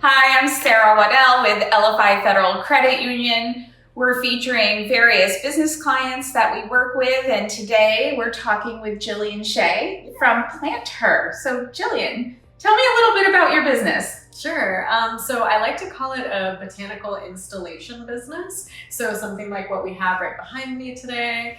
Hi, I'm Sarah Waddell with Ellafi Federal Credit Union. We're featuring various business clients that we work with, and today we're talking with Jillian Shea from PlantHer. So Jillian, tell me a little bit about your business. Sure. So I like to call it a botanical installation business. So something like what we have right behind me today,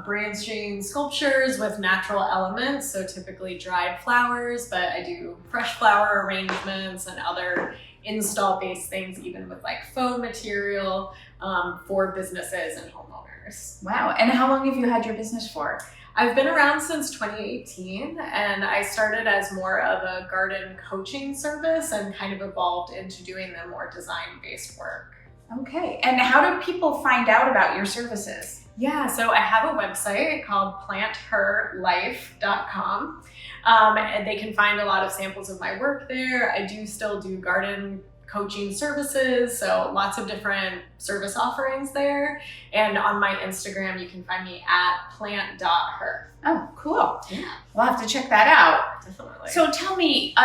branching sculptures with natural elements. So typically dried flowers, but I do fresh flower arrangements and other install-based things, even with like foam material for businesses and homeowners. Wow. And how long have you had your business for? I've been around since 2018, and I started as more of a garden coaching service and kind of evolved into doing the more design-based work. Okay. And how do people find out about your services? Yeah, so I have a website called PlantHerLife.com, and they can find a lot of samples of my work there. I do still do garden coaching services, so lots of different service offerings there. And on my Instagram, you can find me at plant.her. Oh, cool. Yeah. We'll have to check that out. Definitely. So tell me,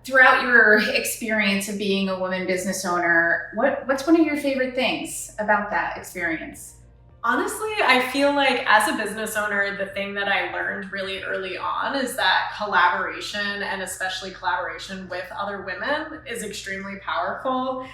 throughout your experience of being a woman business owner, what's one of your favorite things about that experience? Honestly, I feel like as a business owner, the thing that I learned really early on is that collaboration, and especially collaboration with other women, is extremely powerful.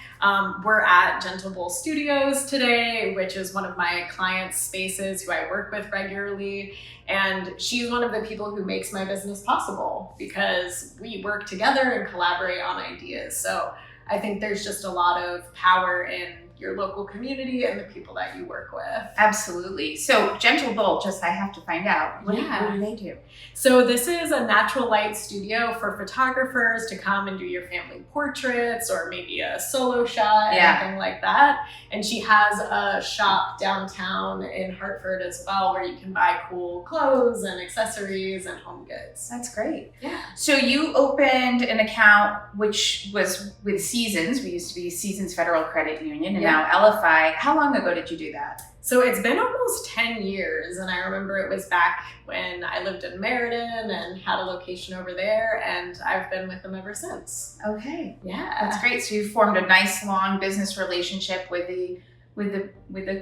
We're at Gentle Bowl Studios today, which is one of my clients' spaces who I work with regularly. And she's one of the people who makes my business possible because we work together and collaborate on ideas. So I think there's just a lot of power in your local community and the people that you work with. Absolutely. So Gentle Bowl, I have to find out. What do they do? So this is a natural light studio for photographers to come and do your family portraits or maybe a solo shot, anything like that. And she has a shop downtown in Hartford as well, where you can buy cool clothes and accessories and home goods. That's great. Yeah. So you opened an account which was with Seasons. We used to be Seasons Federal Credit Union, and now Ellafi. How long ago did you do that? So it's been almost 10 years, and I remember it was back when I lived in Meriden and had a location over there, and I've been with them ever since. Okay. Yeah. That's great. So you formed a nice long business relationship with the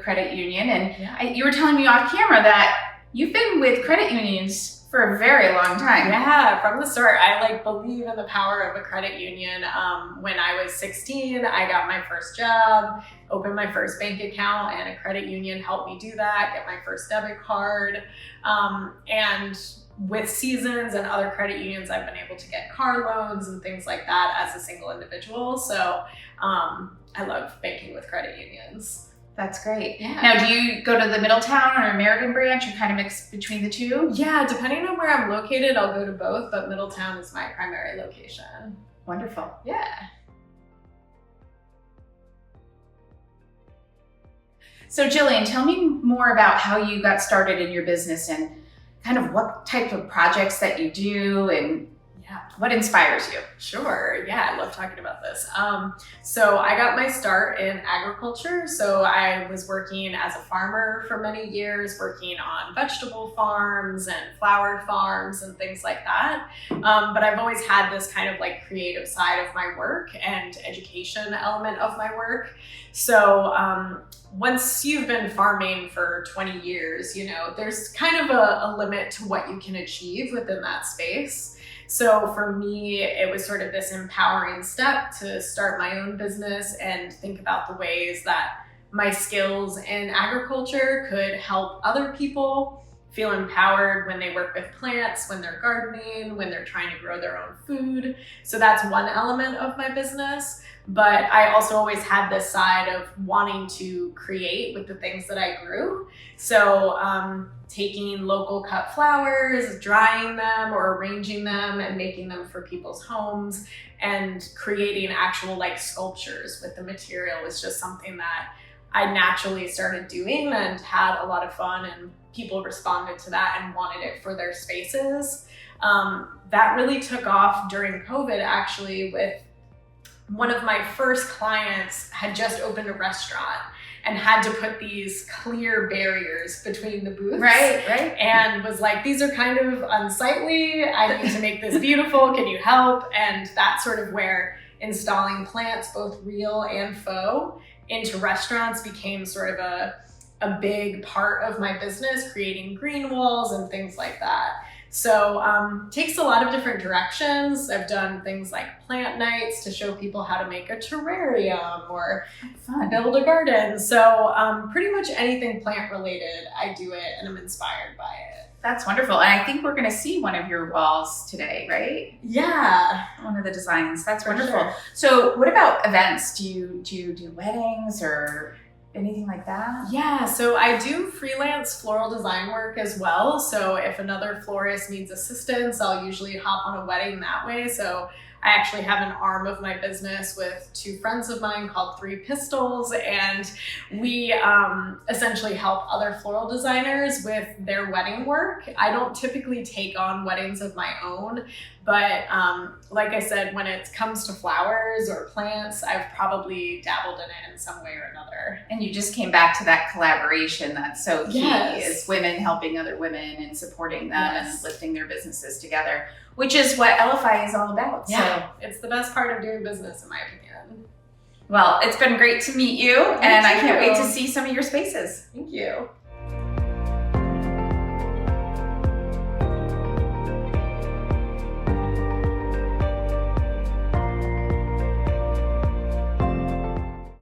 credit union, and you were telling me off camera that you've been with credit unions for a very long time. Yeah, from the start. I believe in the power of a credit union. When I was 16, I got my first job, opened my first bank account, and a credit union helped me do that, get my first debit card. And with Seasons and other credit unions, I've been able to get car loans and things like that as a single individual. So I love banking with credit unions. That's great. Yeah. Now, do you go to the Middletown or Meriden branch, or kind of mix between the two? Yeah, depending on where I'm located, I'll go to both, but Middletown is my primary location. Wonderful. Yeah. So Jillian, tell me more about how you got started in your business and kind of what type of projects that you do and what inspires you? Sure. Yeah, I love talking about this. So I got my start in agriculture. So I was working as a farmer for many years, working on vegetable farms and flower farms and things like that. But I've always had this kind of creative side of my work and education element of my work. So once you've been farming for 20 years, there's kind of a limit to what you can achieve within that space. So for me, it was sort of this empowering step to start my own business and think about the ways that my skills in agriculture could help other people feel empowered when they work with plants, when they're gardening, when they're trying to grow their own food. So that's one element of my business. But I also always had this side of wanting to create with the things that I grew. So taking local cut flowers, drying them or arranging them and making them for people's homes, and creating actual sculptures with the material was just something that I naturally started doing and had a lot of fun, and people responded to that and wanted it for their spaces. That really took off during COVID, actually, with one of my first clients had just opened a restaurant and had to put these clear barriers between the booths. Right. And was like, these are kind of unsightly. I need to make this beautiful. Can you help? And that's sort of where installing plants, both real and faux, into restaurants became sort of a big part of my business, creating green walls and things like that. So takes a lot of different directions. I've done things like plant nights to show people how to make a terrarium or build a garden. So pretty much anything plant related, I do it and I'm inspired by it. That's wonderful. And I think we're going to see one of your walls today, right? Yeah. One of the designs. That's For wonderful. sure. So what about events? Do you do weddings or anything like that? Yeah, so I do freelance floral design work as well. So if another florist needs assistance, I'll usually hop on a wedding that way. So I actually have an arm of my business with two friends of mine called Three Pistols, and we essentially help other floral designers with their wedding work. I don't typically take on weddings of my own, but like I said, when it comes to flowers or plants, I've probably dabbled in it in some way or another. And you just came back to that collaboration that's so key, Yes. is women helping other women and supporting them Yes. and lifting their businesses together, which is what Ellafi is all about. Yeah, it's the best part of doing business, in my opinion. Well, it's been great to meet you, and I can't wait to see some of your spaces. Thank you.